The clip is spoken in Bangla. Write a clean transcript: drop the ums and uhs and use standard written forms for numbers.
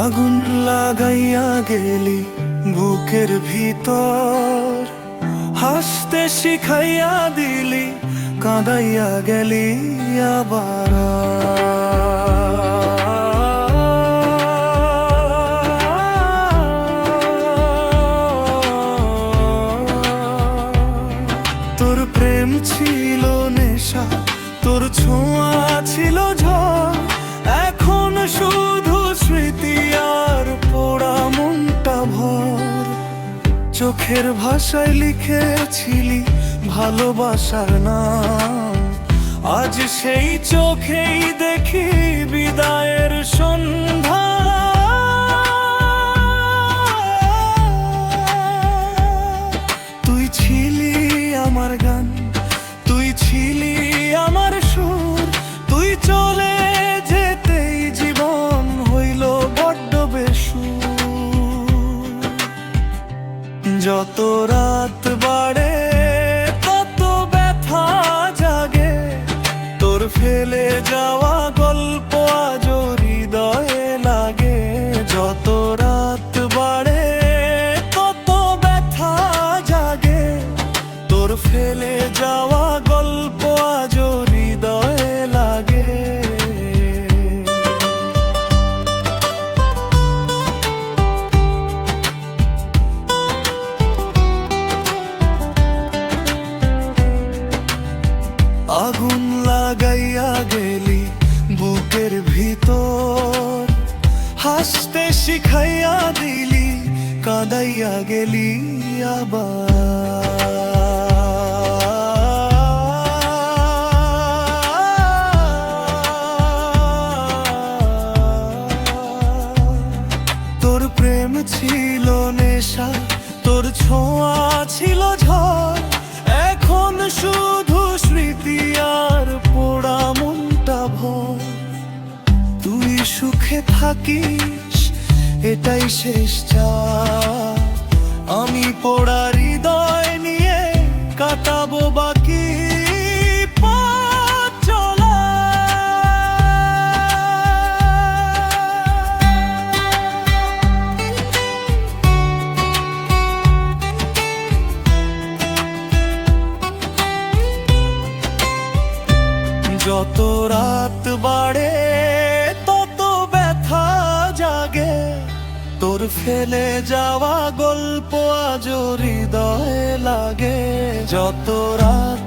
আগুন লাগাইয়া গেলি বুকের ভিতর, হাসতে শিখাইয়া দিলি, কাঁদাইয়া গেলি আবার। তোর প্রেম ছিল নেশা, তোর ছোঁয়া ছিল ঝড়, এখন শুধু স্মৃতি আর পোড়া মনটা ভর। চোখের ভাষায় লিখেছিলি ভালোবাসার নাম, আজ সেই চোখেই দেখি বিদায়ের সন্ধ্যা। তুই ছিলি আমার গান, তুই ছিলি আমার সুর, তুই চলে যেতেই জীবন হইল বড্ড বেসুর। যত রাত বাড়ে তত ব্যথা জাগে, তোর ফেলে যাওয়া গল্প আজ হৃদয়ে লাগে। যত রাত বাড়ে তত ব্যথা জাগে, তোর ফেলে যাওয়া গল্প আজ হৃদয়ে লাগে। আগুন লাগাইয়া গেলি বুকের ভিতর, হাসতে শিখাইয়া দিলি, কাঁদাইয়া গেলি আবার। তোর প্রেম ছিল নেশা, তোর ছোঁয়া ছিল ঝড়, এখন শুধু স্মৃতি আর পোড়া মনটা ভর। তুই সুখে থাকিস এটাই শেষ চাওয়া, আমি পোড়া হৃদয় নিয়ে কাটাবো বাকি পথ চলা। যত রাত বাড়ে তত ব্যথা জাগে, তোর ফেলে যাওয়া গল্প আজ হৃদয়ে লাগে। যত রাত